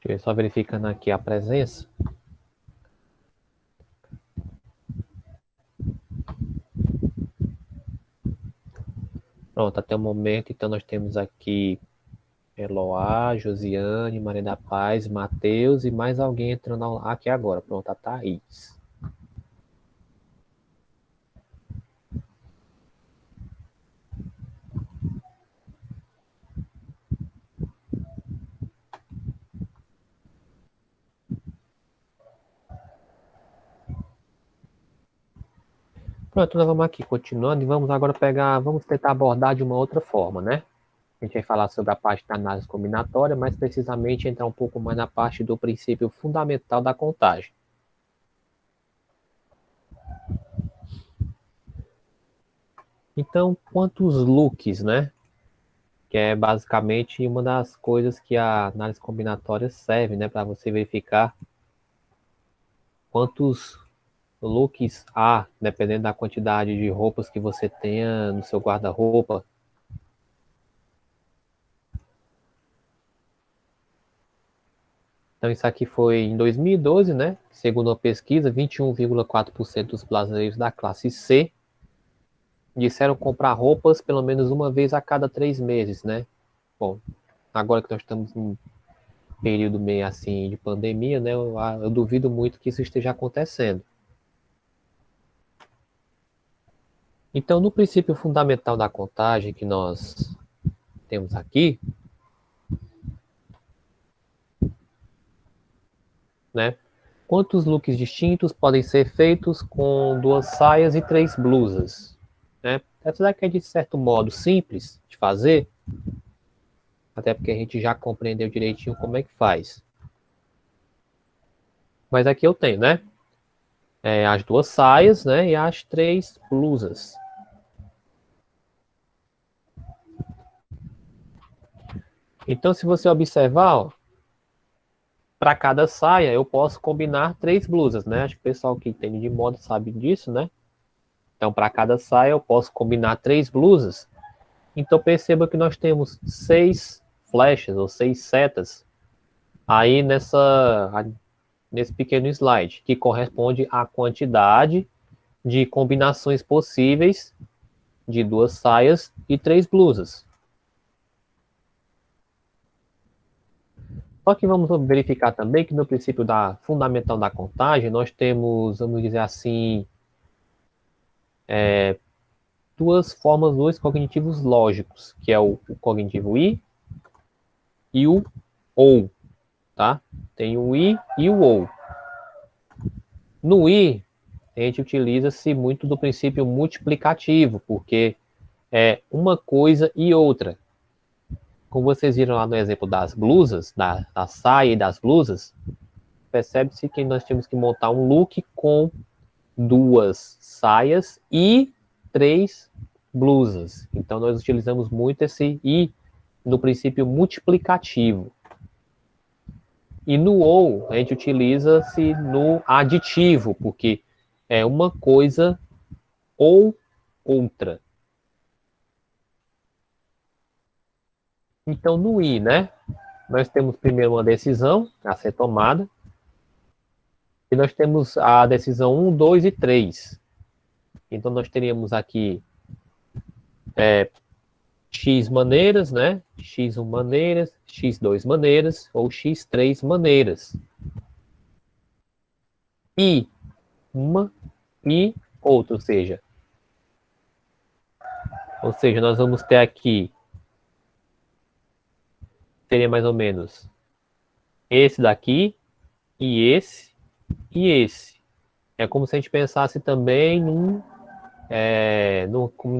Eu só verificando aqui a presença. Pronto, até o momento, então nós temos aqui Eloá, Josiane, Maria da Paz, Matheus e mais alguém entrando aqui agora. Pronto, a Thaís. Pronto, nós vamos aqui continuando e vamos agora vamos tentar abordar de uma outra forma, né? A gente vai falar sobre a parte da análise combinatória, mas precisamente entrar um pouco mais na parte do princípio fundamental da contagem. Então, quantos looks, né? Que é basicamente uma das coisas que a análise combinatória serve, né? Para você verificar quantos looks há, dependendo da quantidade de roupas que você tenha no seu guarda-roupa. Então, isso aqui foi em 2012, né? Segundo uma pesquisa, 21,4% dos brasileiros da classe C disseram comprar roupas pelo menos uma vez a cada 3 meses, né? Bom, agora que nós estamos em período meio assim de pandemia, né? Eu duvido muito que isso esteja acontecendo. Então, no princípio fundamental da contagem que nós temos aqui, né? Quantos looks distintos podem ser feitos com 2 saias e 3 blusas? Né? Apesar que é de certo modo simples de fazer, até porque a gente já compreendeu direitinho como é que faz. Mas aqui eu tenho, né? As 2 saias, né? E as 3 blusas. Então, se você observar, para cada saia eu posso combinar 3 blusas, né? Acho que o pessoal que entende de moda sabe disso, né? Então, para cada saia eu posso combinar 3 blusas. Então, perceba que nós temos 6 flechas ou 6 setas aí nesse pequeno slide, que corresponde à quantidade de combinações possíveis de 2 saias e 3 blusas. Só que vamos verificar também que no princípio fundamental da contagem, nós temos, vamos dizer assim, duas formas, dois cognitivos lógicos, que é o cognitivo I e o OU, tá? Tem o I e o OU. No I, a gente utiliza-se muito do princípio multiplicativo, porque é uma coisa e outra. Como vocês viram lá no exemplo das blusas, da saia e das blusas, percebe-se que nós temos que montar um look com 2 saias e 3 blusas. Então, nós utilizamos muito esse I no princípio multiplicativo. E no ou, a gente utiliza-se no aditivo, porque é uma coisa ou outra. Então, no I, né? Nós temos primeiro uma decisão a ser tomada. E nós temos a decisão 1, 2 e 3. Então, nós teríamos aqui X maneiras, né? X1 maneiras, X2 maneiras ou X3 maneiras. E uma e outra, ou seja, nós vamos ter aqui, seria mais ou menos esse daqui e esse e esse. É como se a gente pensasse também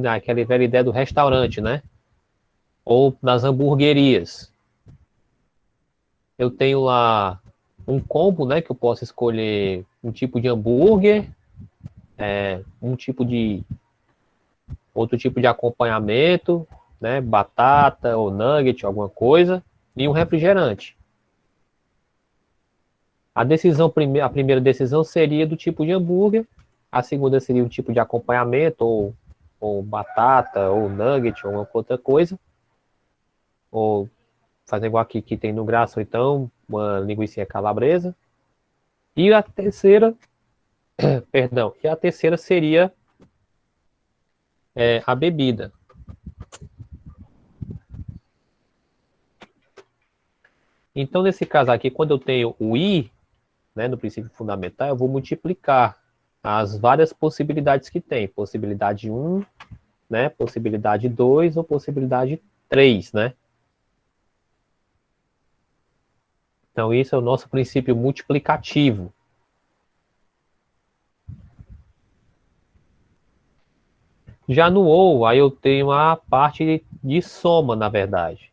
naquela velha ideia do restaurante, né? Ou nas hamburguerias. Eu tenho lá um combo, né? Que eu posso escolher um tipo de hambúrguer, outro tipo de acompanhamento, né? Batata ou nugget, alguma coisa, e um refrigerante. A primeira decisão seria do tipo de hambúrguer, a segunda seria o tipo de acompanhamento, ou batata, ou nugget, ou alguma outra coisa, ou fazer igual aqui que tem no graça, ou então uma linguiça calabresa. E a terceira, perdão, e a terceira seria a bebida. Então, nesse caso aqui, quando eu tenho o I, né, no princípio fundamental, eu vou multiplicar as várias possibilidades que tem. Possibilidade 1, né, possibilidade 2 ou possibilidade 3, né? Então, isso é o nosso princípio multiplicativo. Já no OU, aí eu tenho a parte de soma, na verdade.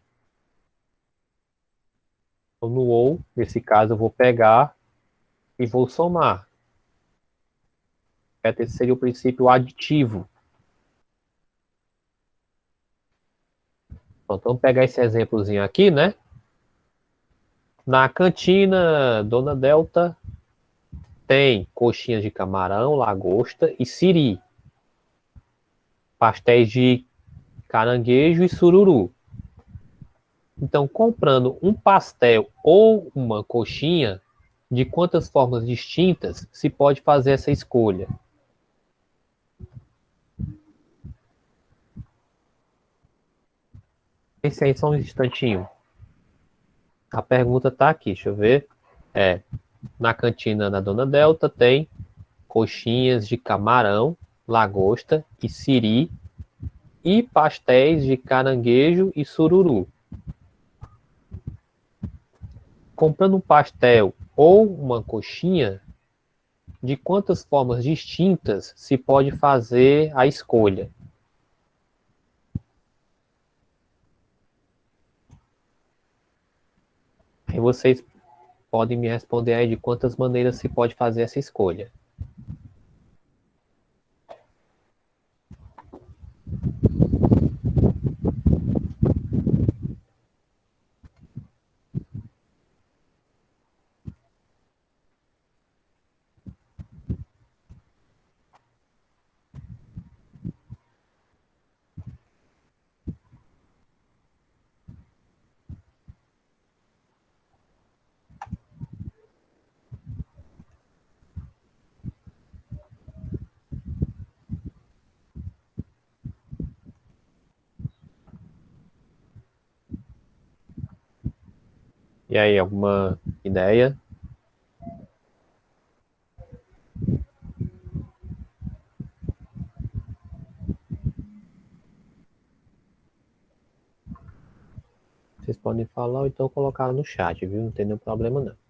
Então, no OU, nesse caso, eu vou pegar e vou somar. Esse seria o princípio aditivo. Então, vamos pegar esse exemplozinho aqui, né? Na cantina Dona Delta tem coxinhas de camarão, lagosta e siri. Pastéis de caranguejo e sururu. Então, comprando um pastel ou uma coxinha, de quantas formas distintas se pode fazer essa escolha? Pense aí só um instantinho. A pergunta está aqui, deixa eu ver. Na cantina da Dona Delta tem coxinhas de camarão, lagosta e siri e pastéis de caranguejo e sururu. Comprando um pastel ou uma coxinha, de quantas formas distintas se pode fazer a escolha? E vocês podem me responder aí de quantas maneiras se pode fazer essa escolha. E aí, alguma ideia? Vocês podem falar ou então colocar no chat, viu? Não tem nenhum problema não.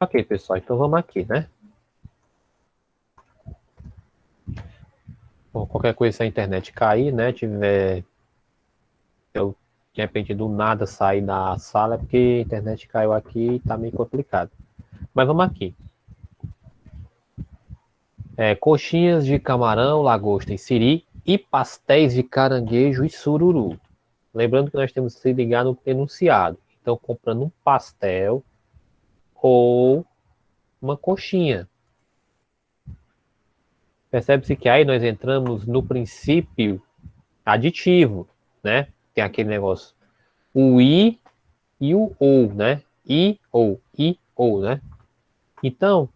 Ok, pessoal, então vamos aqui, né? Bom, qualquer coisa se a internet cair, né? Eu de repente do nada sair da sala, é porque a internet caiu aqui e tá meio complicado. Mas vamos aqui. Coxinhas de camarão, lagosta e siri e pastéis de caranguejo e sururu. Lembrando que nós temos que se ligar no enunciado. Então, comprando um pastel ou uma coxinha. Percebe-se que aí nós entramos no princípio aditivo, né? Tem aquele negócio, o i e o ou, né? I ou, né? Então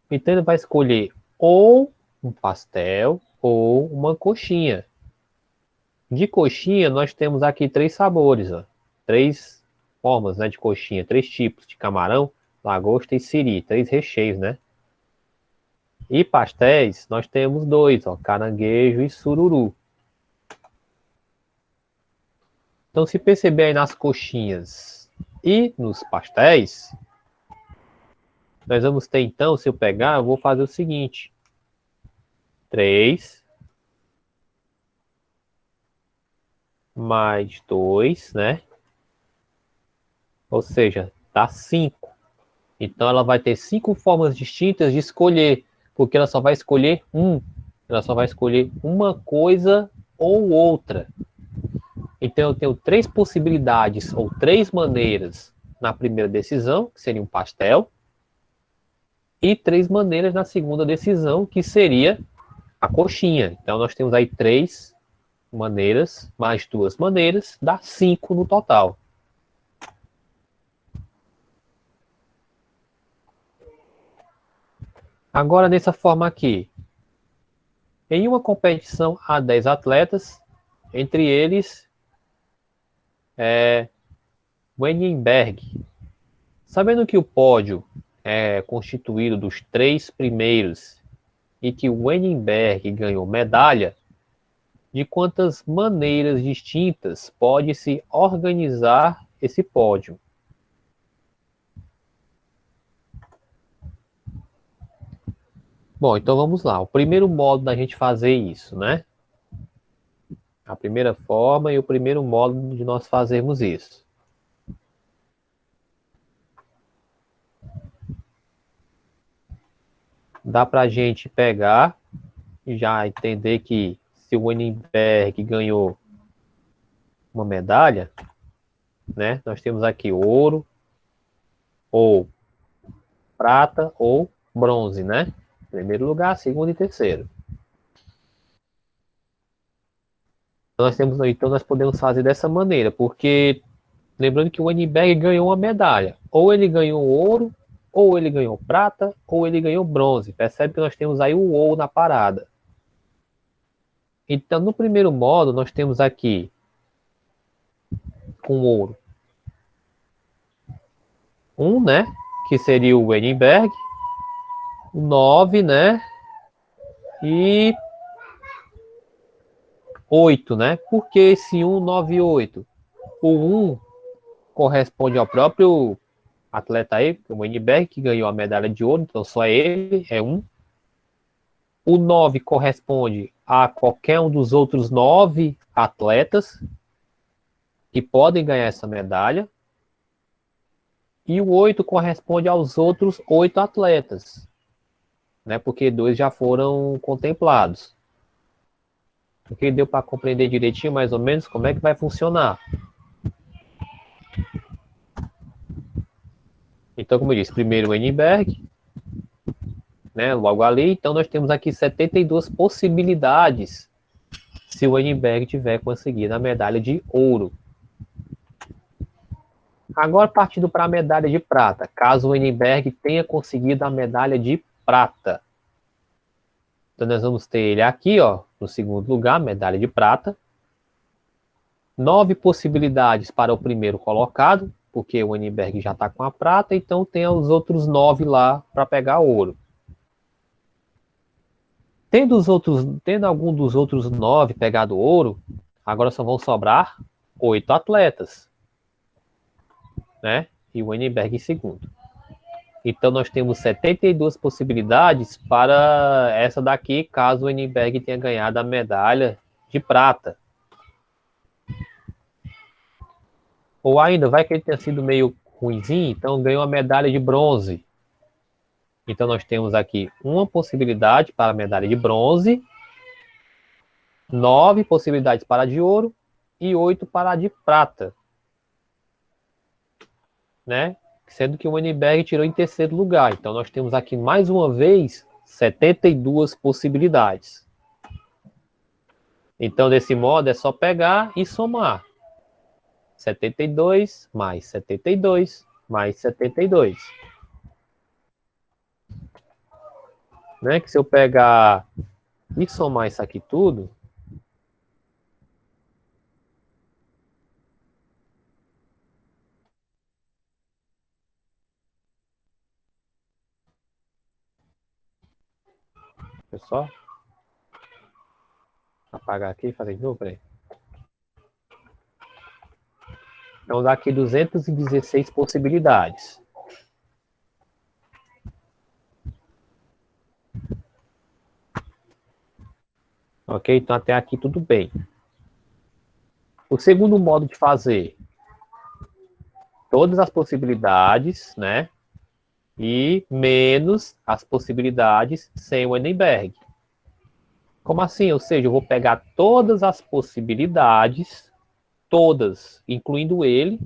ele vai escolher ou um pastel ou uma coxinha. De coxinha, nós temos aqui três sabores, ó. Três formas, né, de coxinha, três tipos, de camarão, lagosta e siri, três recheios, né? E pastéis, nós temos dois, ó, caranguejo e sururu. Então, se perceber aí nas coxinhas e nos pastéis, nós vamos ter então, se eu pegar, eu vou fazer o seguinte. 3 mais 2, né? Ou seja, dá 5. Então, ela vai ter 5 formas distintas de escolher, porque ela só vai escolher um. Ela só vai escolher uma coisa ou outra. Então, eu tenho 3 possibilidades ou 3 maneiras na primeira decisão, que seria um pastel, e 3 maneiras na segunda decisão, que seria a coxinha. Então, nós temos aí 3 maneiras, mais 2 maneiras, dá 5 no total. Agora, dessa forma aqui, em uma competição há 10 atletas, entre eles Wenningberg. Sabendo que o pódio é constituído dos 3 primeiros e que o Wenningberg ganhou medalha, de quantas maneiras distintas pode-se organizar esse pódio? Bom, então vamos lá. O primeiro modo da gente fazer isso, né? A primeira forma e o primeiro modo de nós fazermos isso. Dá para a gente pegar e já entender que se o Wenningberg ganhou uma medalha, né? Nós temos aqui ouro, ou prata, ou bronze, né? Primeiro lugar, segundo e terceiro. Então nós podemos fazer dessa maneira, porque lembrando que o Wenningberg ganhou uma medalha. Ou ele ganhou ouro, ou ele ganhou prata, ou ele ganhou bronze. Percebe que nós temos aí o ou na parada. Então, no primeiro modo, nós temos aqui com ouro 1, né? Que seria o Wenningberg. 9, né? E 8, né? Por que esse 1, 9 e 8? O 1 corresponde ao próprio atleta aí, o Wenningberg, que ganhou a medalha de ouro, então só ele é 1. O 9 corresponde a qualquer um dos outros 9 atletas que podem ganhar essa medalha. E o 8 corresponde aos outros 8 atletas, né? Porque 2 já foram contemplados. Porque deu para compreender direitinho, mais ou menos, como é que vai funcionar. Então, como eu disse, primeiro o Wenningberg, né? Logo ali, então nós temos aqui 72 possibilidades se o Wenningberg tiver conseguido a medalha de ouro. Agora partindo para a medalha de prata, caso o Wenningberg tenha conseguido a medalha de prata. Então nós vamos ter ele aqui, ó, no segundo lugar, medalha de prata. 9 possibilidades para o primeiro colocado, porque o Wenningberg já está com a prata, então tem os outros 9 lá para pegar ouro. Tendo algum dos outros 9 pegado ouro, agora só vão sobrar 8 atletas, né? E o Wenningberg em segundo. Então nós temos 72 possibilidades para essa daqui, caso o Wenningberg tenha ganhado a medalha de prata. Ou ainda, vai que ele tenha sido meio ruimzinho, então ganhou a medalha de bronze. Então nós temos aqui uma possibilidade para a medalha de bronze, 9 possibilidades para a de ouro e 8 para a de prata, né? Sendo que o Wenningberg tirou em terceiro lugar. Então nós temos aqui mais uma vez 72 possibilidades. Então desse modo é só pegar e somar. 72 mais 72 mais 72. Né? Que se eu pegar e somar isso aqui tudo, deixa eu só apagar aqui e fazer de novo, peraí. Então dá aqui 216 possibilidades. Ok? Então até aqui tudo bem. O segundo modo de fazer todas as possibilidades, né? E menos as possibilidades sem o Ehrenberg. Como assim? Ou seja, eu vou pegar todas as possibilidades, todas, incluindo ele,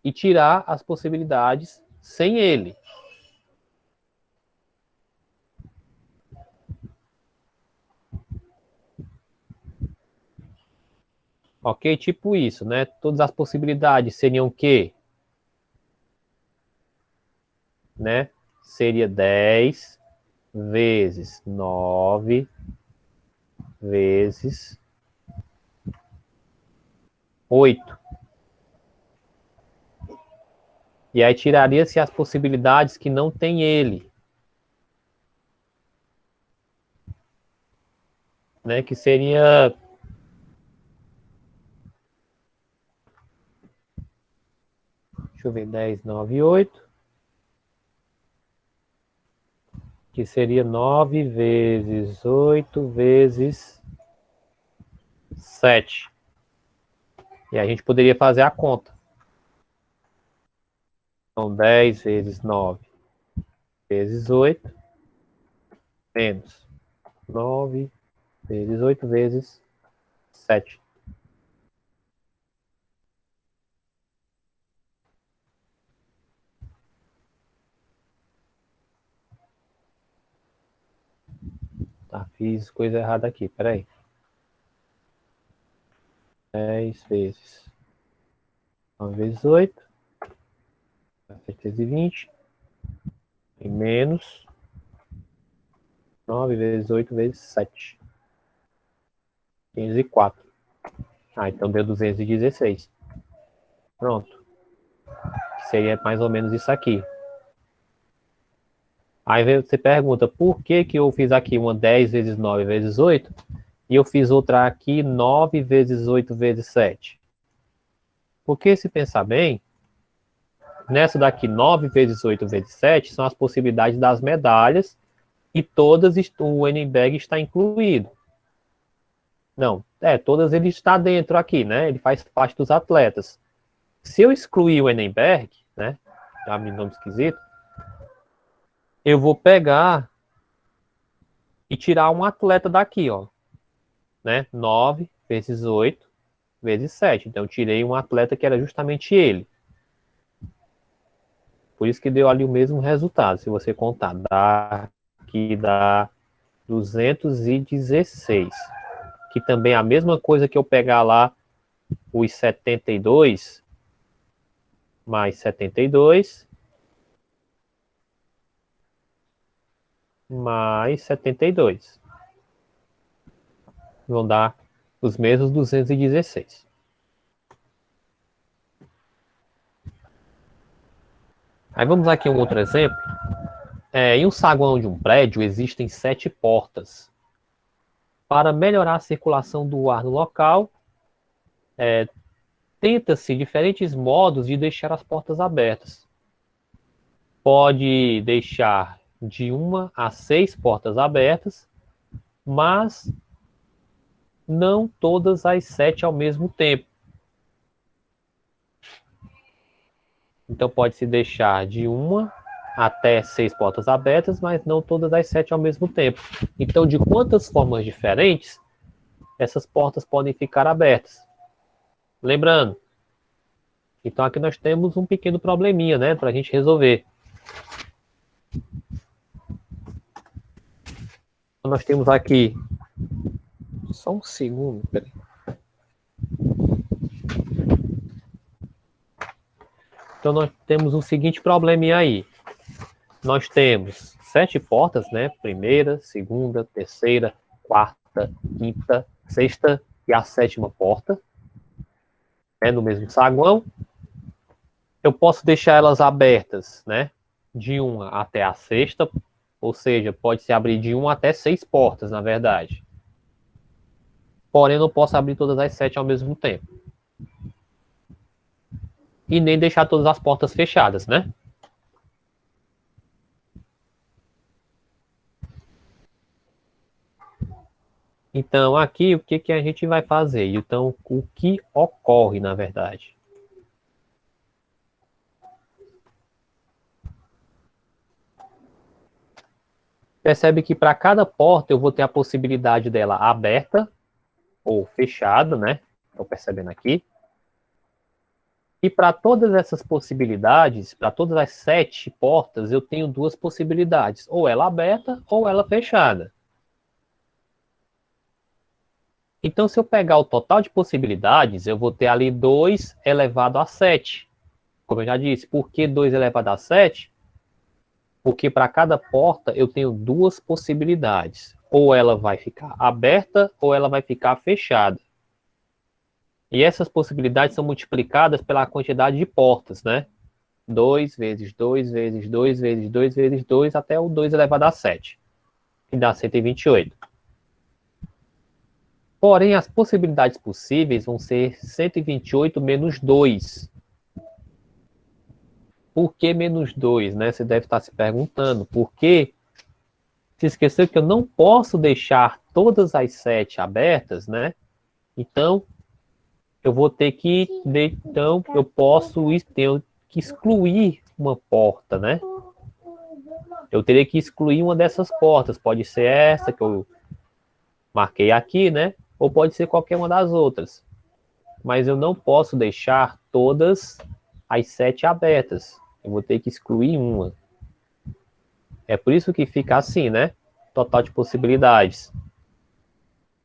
e tirar as possibilidades sem ele. Ok? Tipo isso, né? Todas as possibilidades seriam o quê? Né? Seria 10 vezes 9 vezes 8. E aí tiraria-se as possibilidades que não tem ele. Né? Que seria... Deixa eu ver, 10, 9 e 8. Que seria 9 vezes 8 vezes 7. E a gente poderia fazer a conta. Então, 10 vezes 9 vezes 8, menos 9 vezes 8 vezes 7. Tá, fiz coisa errada aqui, peraí. 10 vezes 9 vezes 8, 720. E menos 9 vezes 8 vezes 7. 504. Ah, então deu 216. Pronto. Seria mais ou menos isso aqui. Aí você pergunta, por que que eu fiz aqui uma 10 vezes 9 vezes 8 e eu fiz outra aqui 9 vezes 8 vezes 7? Porque se pensar bem, nessa daqui 9 vezes 8 vezes 7 são as possibilidades das medalhas e todas o Ehrenberg está incluído. Não, todas ele está dentro aqui, né? Ele faz parte dos atletas. Se eu excluir o Ehrenberg, né? Tá me nome esquisito. Eu vou pegar e tirar um atleta daqui, ó, né? 9 vezes 8 vezes 7. Então eu tirei um atleta que era justamente ele. Por isso que deu ali o mesmo resultado. Se você contar, aqui dá 216. Que também é a mesma coisa que eu pegar lá os 72 mais 72 mais 72. Vão dar os mesmos 216. Aí vamos aqui a um outro exemplo. Em um saguão de um prédio existem 7 portas. Para melhorar a circulação do ar no local, tenta-se diferentes modos de deixar as portas abertas. Pode deixar de 1 a 6 portas abertas, mas não todas as 7 ao mesmo tempo. Então pode-se deixar de 1 até 6 portas abertas, mas não todas as 7 ao mesmo tempo. Então, de quantas formas diferentes essas portas podem ficar abertas? Lembrando, então aqui nós temos um pequeno probleminha, né, para a gente resolver. Então, nós temos aqui, só um segundo, peraí. Então nós temos o seguinte probleminha aí. Nós temos 7 portas, né? Primeira, segunda, terceira, quarta, quinta, sexta e a 7ª porta, né? No mesmo saguão. Eu posso deixar elas abertas, né? De 1 até a 6ª, ou seja, pode se abrir de 1 até 6 portas, na verdade. Porém, não posso abrir todas as 7 ao mesmo tempo. E nem deixar todas as portas fechadas, né? Então, aqui, o que que a gente vai fazer? Então, o que ocorre, na verdade? Percebe que para cada porta eu vou ter a possibilidade dela aberta ou fechada, né? Estou percebendo aqui. E para todas essas possibilidades, para todas as 7 portas, eu tenho duas possibilidades: ou ela aberta ou ela fechada. Então, se eu pegar o total de possibilidades, eu vou ter ali 2 elevado a 7. Como eu já disse, por que 2 elevado a 7? Porque para cada porta eu tenho duas possibilidades. Ou ela vai ficar aberta ou ela vai ficar fechada. E essas possibilidades são multiplicadas pela quantidade de portas, né? 2 vezes 2 vezes 2 vezes 2 vezes 2 até o 2 elevado a 7, que dá 128. Porém, as possibilidades possíveis vão ser 128 menos 2. Por que menos 2, né? Você deve estar se perguntando. Porque se esqueceu que eu não posso deixar todas as 7 abertas, né? Então, eu vou ter que... Então, eu posso ter que excluir uma porta, né? Eu teria que excluir uma dessas portas. Pode ser essa que eu marquei aqui, né? Ou pode ser qualquer uma das outras. Mas eu não posso deixar todas as 7 abertas. Eu vou ter que excluir uma. É por isso que fica assim, né? Total de possibilidades: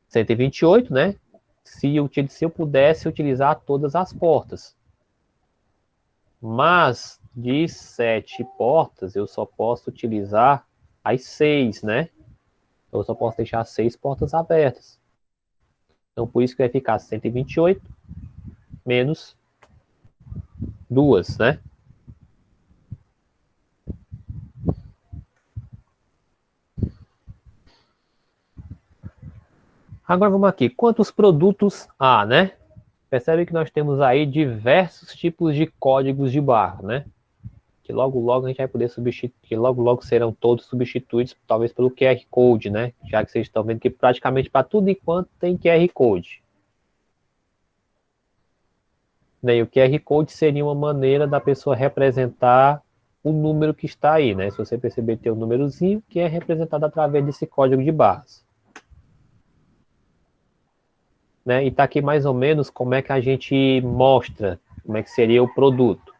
128, né? Se eu pudesse utilizar todas as portas. Mas de 7 portas, eu só posso utilizar as 6, né? Eu só posso deixar 6 portas abertas. Então, por isso que vai ficar 128 menos 2, né? Agora vamos aqui. Quantos produtos há, né? Percebe que nós temos aí diversos tipos de códigos de barra, né? Que logo logo a gente vai poder substituir, que logo logo serão todos substituídos, talvez pelo QR Code, né? Já que vocês estão vendo que praticamente para tudo enquanto tem QR Code. Né? E o QR Code seria uma maneira da pessoa representar o número que está aí, né? Se você perceber, tem um númerozinho que é representado através desse código de barras. Né? E está aqui mais ou menos como é que a gente mostra, como é que seria o produto.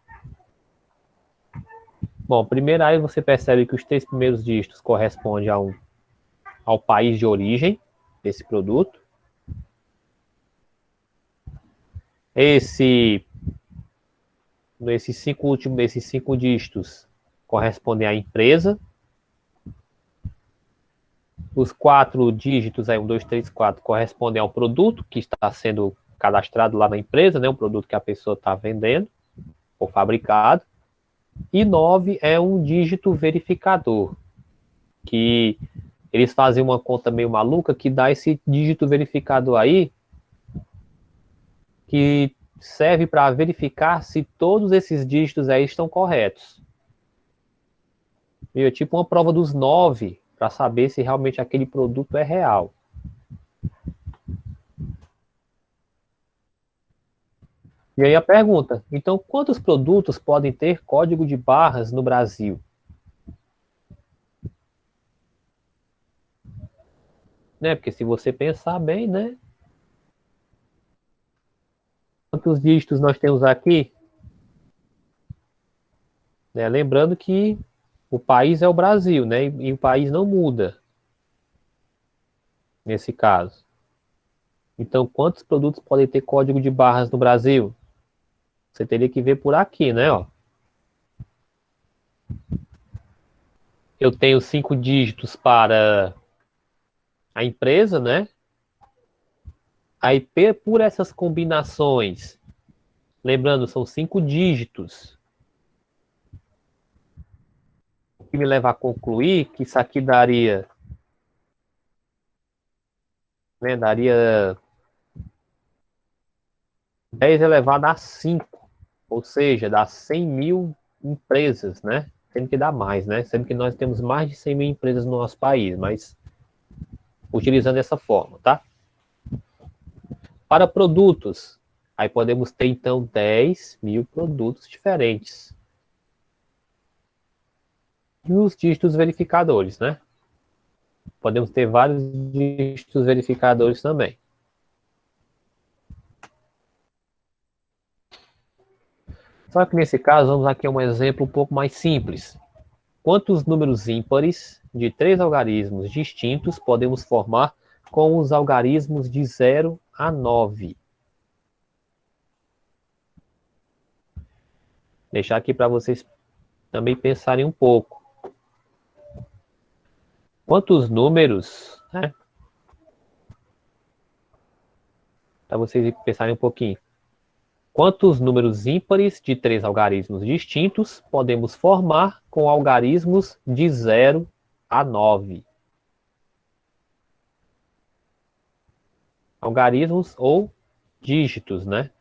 Bom, primeiro aí você percebe que os 3 primeiros dígitos correspondem ao país de origem desse produto. Esses 5 dígitos correspondem à empresa. Os 4 dígitos, aí 1, 2, 3, 4, correspondem ao produto que está sendo cadastrado lá na empresa, né? O produto que a pessoa está vendendo ou fabricado. E 9 é um dígito verificador, que eles fazem uma conta meio maluca que dá esse dígito verificador aí, que serve para verificar se todos esses dígitos aí estão corretos. E é tipo uma prova dos 9 para saber se realmente aquele produto é real. E aí a pergunta, então quantos produtos podem ter código de barras no Brasil? Né? Porque se você pensar bem, né? Quantos dígitos nós temos aqui? Né? Lembrando que o país é o Brasil, né? E o país não muda nesse caso. Então, quantos produtos podem ter código de barras no Brasil? Você teria que ver por aqui, né? Ó. Eu tenho 5 dígitos para a empresa, né? Aí, por essas combinações, lembrando, são 5 dígitos, o que me leva a concluir que isso aqui daria, né? Daria 10 elevado a 5, ou seja, dá 100 mil empresas, né? Sendo que dá mais, né? Sendo que nós temos mais de 100 mil empresas no nosso país, mas utilizando essa forma, tá? Para produtos, aí podemos ter, então, 10.000 produtos diferentes. E os dígitos verificadores, né? Podemos ter vários dígitos verificadores também. Só que nesse caso, vamos aqui a um exemplo um pouco mais simples. Quantos números ímpares de 3 algarismos distintos podemos formar com os algarismos de 0 a 9? Deixar aqui para vocês também pensarem um pouco. Quantos números, né? Para vocês pensarem um pouquinho. Quantos números ímpares de 3 algarismos distintos podemos formar com algarismos de 0 a 9? Algarismos ou dígitos, né?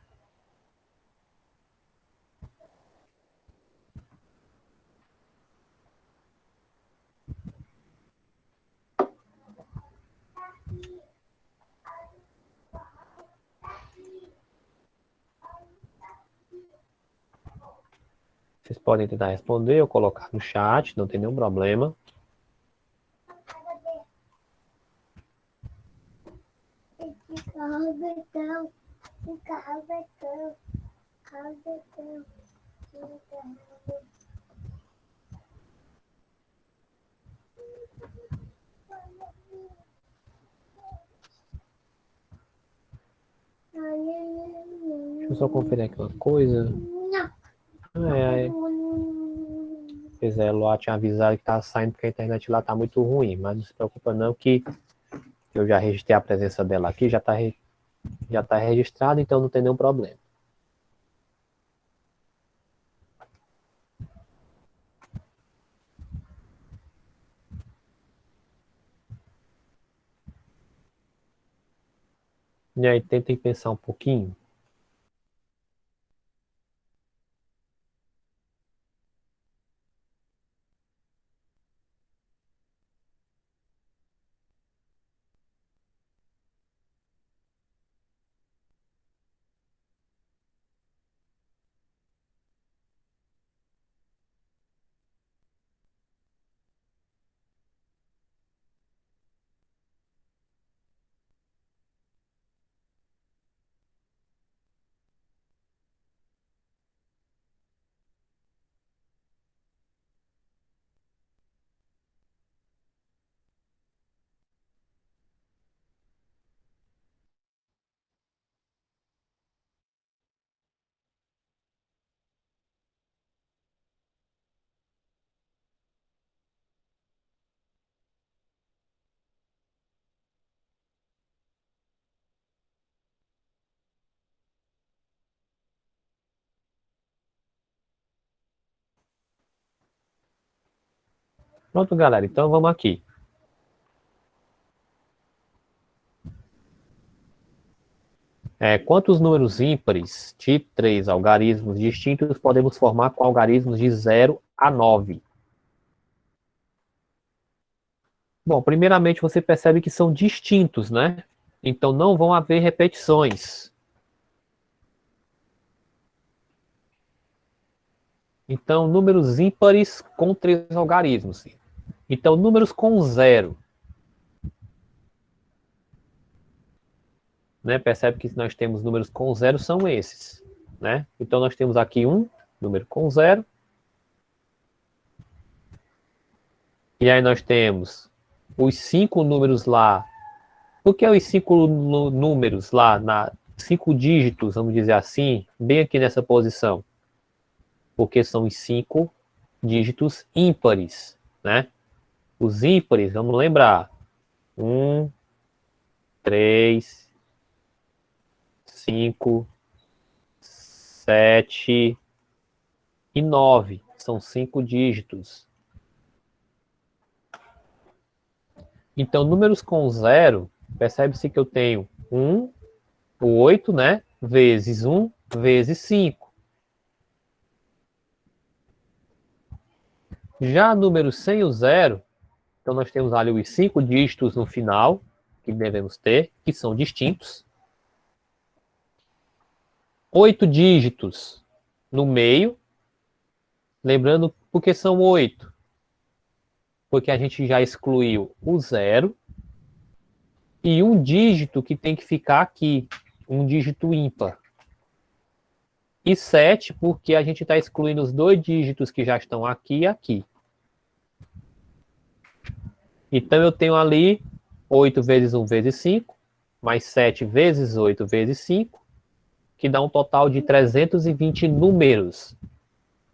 Vocês podem tentar responder ou colocar no chat, não tem nenhum problema. Deixa eu só conferir aqui uma coisa. Pois é, Luá tinha avisado que tá saindo porque a internet lá tá muito ruim, mas não se preocupa não que eu já registrei a presença dela aqui, já tá registrado, então não tem nenhum problema. E aí, tentem pensar um pouquinho. Pronto, galera, então vamos aqui. Quantos números ímpares de 3 algarismos distintos podemos formar com algarismos de 0 a 9? Bom, primeiramente você percebe que são distintos, né? Então não vão haver repetições. Então, números ímpares com 3 algarismos. Então, números com 0. Né? Percebe que nós temos números com 0 são esses. Né? Então, nós temos aqui um número com 0. E aí nós temos os 5 números lá. Por que os 5 números lá, 5 dígitos, vamos dizer assim, bem aqui nessa posição? Porque são os 5 dígitos ímpares, né? Os ímpares, vamos lembrar, 1, 3, 5, 7 e 9. São 5 dígitos. Então, números com 0, percebe-se que eu tenho 1, o 8, né? Vezes 1, vezes 5. Já números sem o 0, então nós temos ali os 5 dígitos no final, que devemos ter, que são distintos. 8 dígitos no meio. Lembrando, por que são 8? Porque a gente já excluiu o 0. E um dígito que tem que ficar aqui. Um dígito ímpar. E 7, porque a gente está excluindo os 2 dígitos que já estão aqui e aqui. Então, eu tenho ali 8 vezes 1 vezes 5, mais 7 vezes 8 vezes 5, que dá um total de 320 números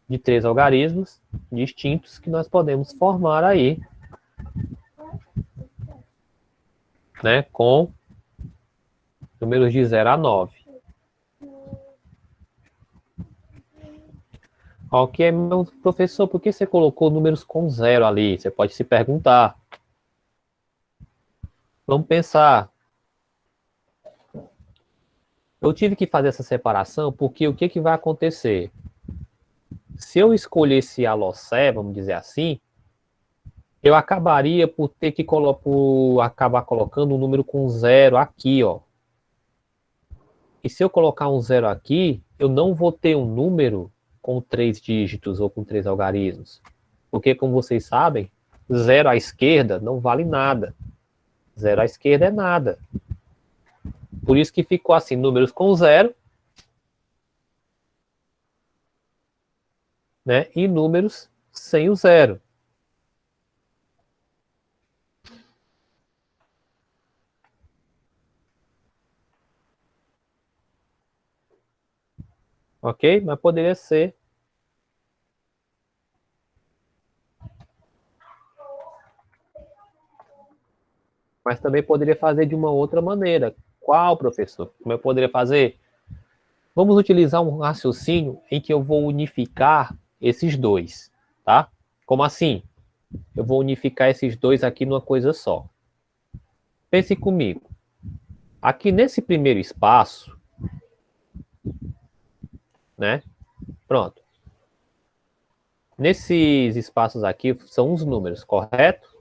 de 3 algarismos distintos que nós podemos formar aí, né, com números de 0 a 9. Ok, meu professor, por que você colocou números com 0 ali? Você pode se perguntar. Vamos pensar. Eu tive que fazer essa separação porque o que vai acontecer? Se eu escolhesse a Lossé, vamos dizer assim, eu acabaria por ter que acabar colocando um número com 0 aqui, ó. E se eu colocar um 0 aqui, eu não vou ter um número com 3 dígitos ou com 3 algarismos. Porque, como vocês sabem, 0 à esquerda não vale nada. 0 à esquerda é nada. Por isso que ficou assim, números com 0, né, e números sem o 0. Ok? Mas poderia ser. Mas também poderia fazer de uma outra maneira. Qual, professor? Como eu poderia fazer? Vamos utilizar um raciocínio em que eu vou unificar esses dois, tá? Como assim? Eu vou unificar esses dois aqui numa coisa só. Pense comigo. Aqui nesse primeiro espaço, né? Pronto. Nesses espaços aqui são os números, correto?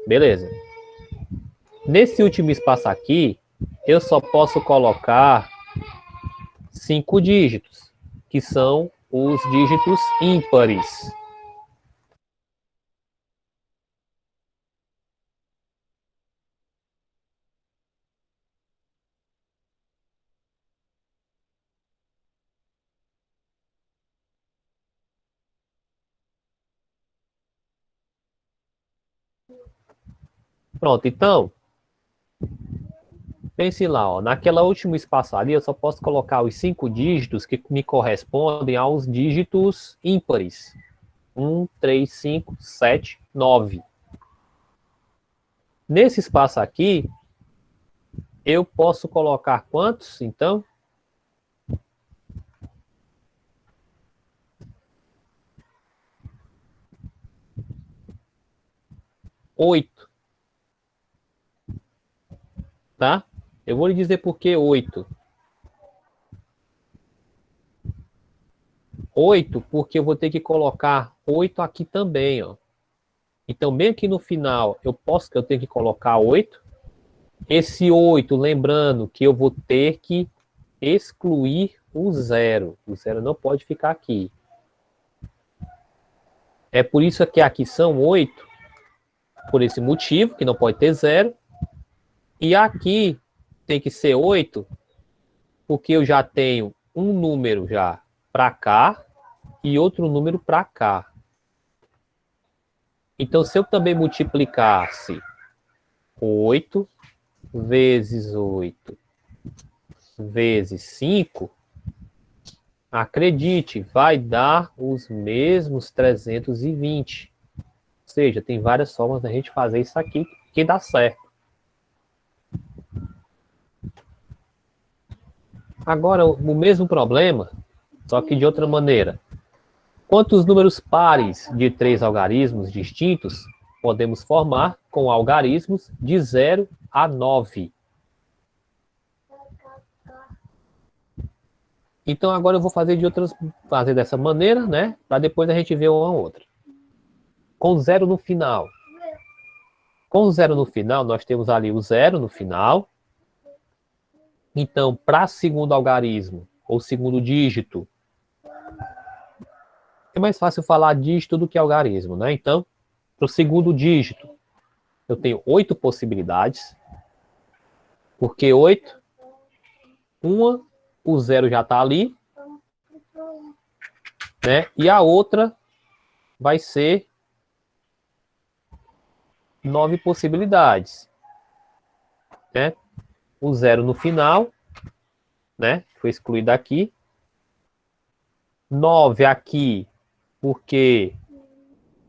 Beleza. Nesse último espaço aqui, eu só posso colocar 5 dígitos, que são os dígitos ímpares. Pronto, então, pense lá, ó, naquela último espaço ali, eu só posso colocar os 5 dígitos que me correspondem aos dígitos ímpares. 1, 3, 5, 7, 9. Nesse espaço aqui, eu posso colocar quantos, então? 8, tá? Eu vou lhe dizer por que 8. 8, porque eu vou ter que colocar 8 aqui também, ó. Então, bem aqui no final, eu tenho que colocar 8. Esse 8, lembrando que eu vou ter que excluir o 0. O 0 não pode ficar aqui. É por isso que aqui são 8, por esse motivo, que não pode ter 0. E aqui tem que ser 8, porque eu já tenho um número já para cá e outro número para cá. Então, se eu também multiplicasse 8 vezes 8 vezes 5, acredite, vai dar os mesmos 320. Ou seja, tem várias formas da gente fazer isso aqui que dá certo. Agora, o mesmo problema, só que de outra maneira. Quantos números pares de 3 algarismos distintos podemos formar com algarismos de 0 a 9? Então agora eu vou fazer dessa maneira, né? Para depois a gente ver uma outra. Com 0 no final. Com o zero no final, nós temos ali o zero no final. Então, para segundo algarismo, ou segundo dígito, é mais fácil falar dígito do que algarismo, né? Então, para o segundo dígito, eu tenho 8 possibilidades. Por que 8? Uma, o zero já está ali, né? E a outra vai ser 9 possibilidades, né? O zero no final, né? Foi excluído aqui. 9 aqui, porque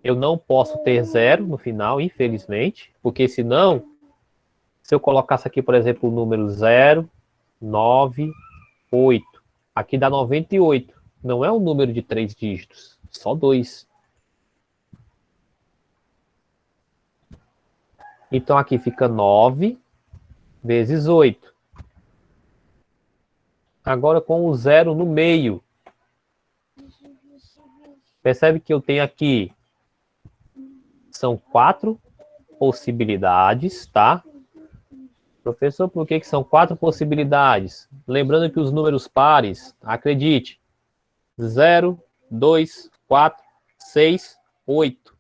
eu não posso ter zero no final, infelizmente, porque senão, se eu colocasse aqui, por exemplo, o número 0, 9, 8, aqui dá 98. Não é um número de 3 dígitos, só 2. Então aqui fica 9 vezes 8. Agora com o zero no meio. Percebe que eu tenho aqui, são 4 possibilidades, tá? Professor, por que são 4 possibilidades? Lembrando que os números pares, acredite, 0, 2, 4, 6, 8.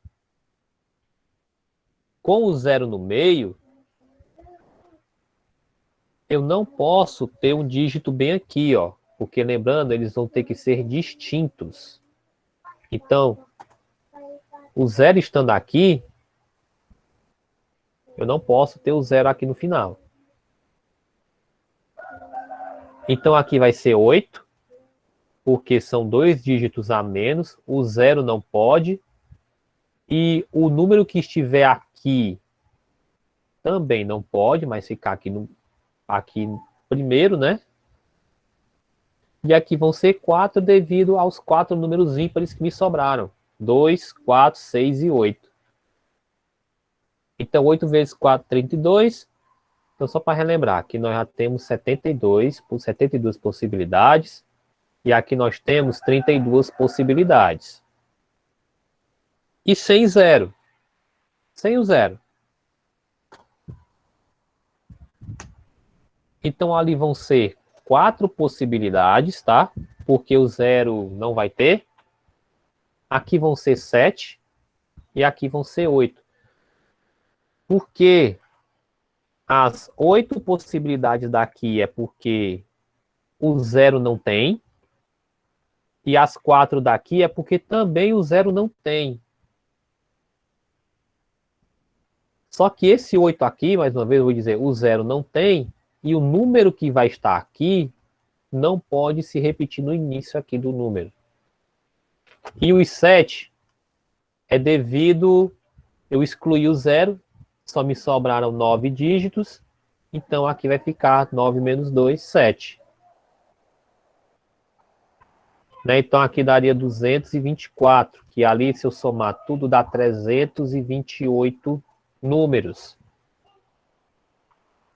Com o zero no meio, eu não posso ter um dígito bem aqui, ó, porque lembrando, eles vão ter que ser distintos. Então, o zero estando aqui, eu não posso ter o zero aqui no final. Então aqui vai ser 8, porque são 2 dígitos a menos, o zero não pode, e o número que estiver aqui também não pode, mas ficar aqui primeiro, né? E aqui vão ser 4 devido aos 4 números ímpares que me sobraram. 2, 4, 6 e 8. Então 8 vezes 4, 32. Então só para relembrar, aqui nós já temos 72 possibilidades. E aqui nós temos 32 possibilidades. E sem zero. Sem o zero. Então ali vão ser 4 possibilidades, tá? Porque o zero não vai ter. Aqui vão ser 7. E aqui vão ser 8. Porque as 8 possibilidades daqui é porque o zero não tem. E as 4 daqui é porque também o zero não tem. Só que esse 8 aqui, mais uma vez, eu vou dizer, o zero não tem. E o número que vai estar aqui não pode se repetir no início aqui do número. E os 7 é devido, eu excluí o zero, só me sobraram 9 dígitos, então aqui vai ficar 9 menos 2, 7. Né? Então aqui daria 224, que ali se eu somar tudo dá 328 números.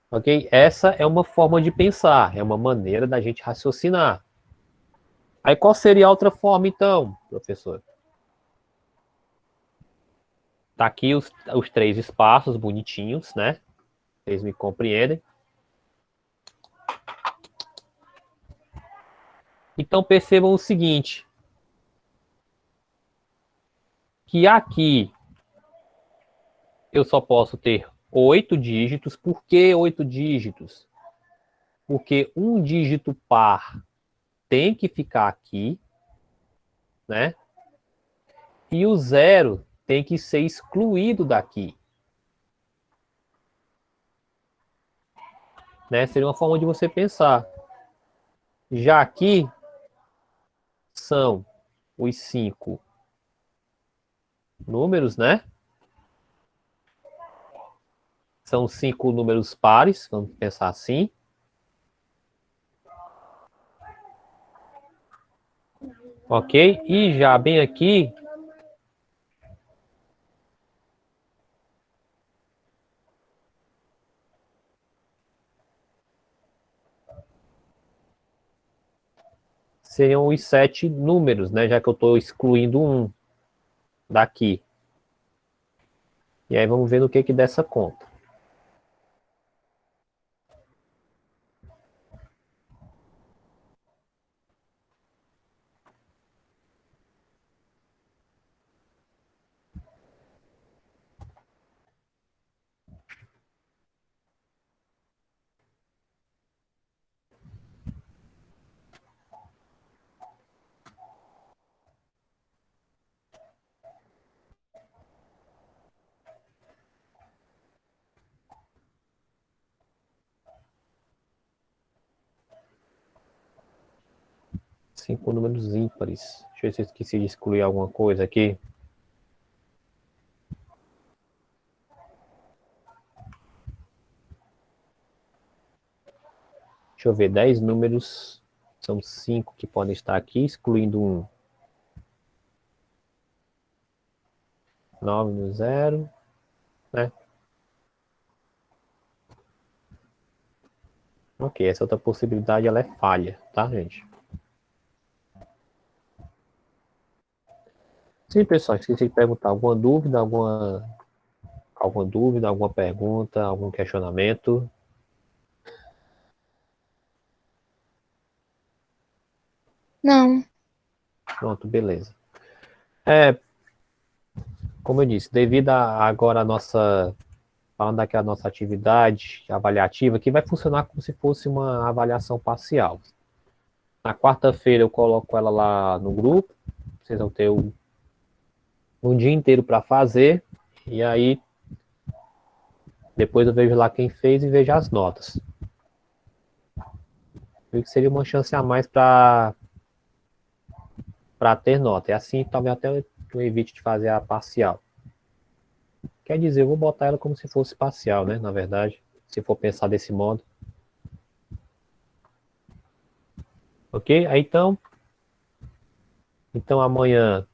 Ok? Essa é uma forma de pensar, é uma maneira da gente raciocinar. Aí qual seria a outra forma então, professor? Tá aqui os 3 espaços bonitinhos, né? Vocês me compreendem? Então percebam o seguinte, que aqui eu só posso ter 8 dígitos. Por que 8 dígitos? Porque um dígito par tem que ficar aqui, né? E o zero tem que ser excluído daqui. Né? Seria uma forma de você pensar. Já aqui são os 5 números, né? São 5 números pares, vamos pensar assim. Ok? E já bem aqui, seriam os 7 números, né? Já que eu estou excluindo um daqui. E aí vamos ver no que dá essa conta. Cinco números ímpares. Deixa eu ver se eu esqueci de excluir alguma coisa aqui. Deixa eu ver, 10 números. São 5 que podem estar aqui, excluindo um. 9 no 0, né? Ok, essa outra possibilidade ela é falha, tá, gente? Sim, pessoal, esqueci de perguntar alguma dúvida, alguma pergunta, algum questionamento. Não. Pronto, beleza. Como eu disse, devido a agora a nossa, falando aqui a nossa atividade avaliativa, que vai funcionar como se fosse uma avaliação parcial. Na quarta-feira eu coloco ela lá no grupo, vocês vão ter um dia inteiro para fazer, e aí depois eu vejo lá quem fez e vejo as notas. Eu que seria uma chance a mais para ter nota. E assim talvez até eu evite de fazer a parcial. Quer dizer, eu vou botar ela como se fosse parcial, né? Na verdade, se for pensar desse modo. Ok? Aí então amanhã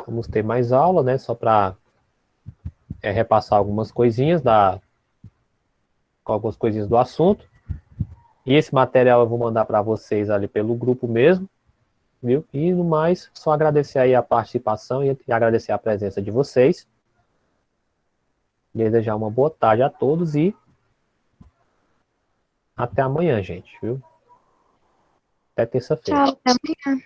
vamos ter mais aula, né? Só para repassar algumas coisinhas do assunto. E esse material eu vou mandar para vocês ali pelo grupo mesmo, viu? E no mais, só agradecer aí a participação e agradecer a presença de vocês. Desejar uma boa tarde a todos e até amanhã, gente, viu? Até terça-feira. Tchau, até amanhã.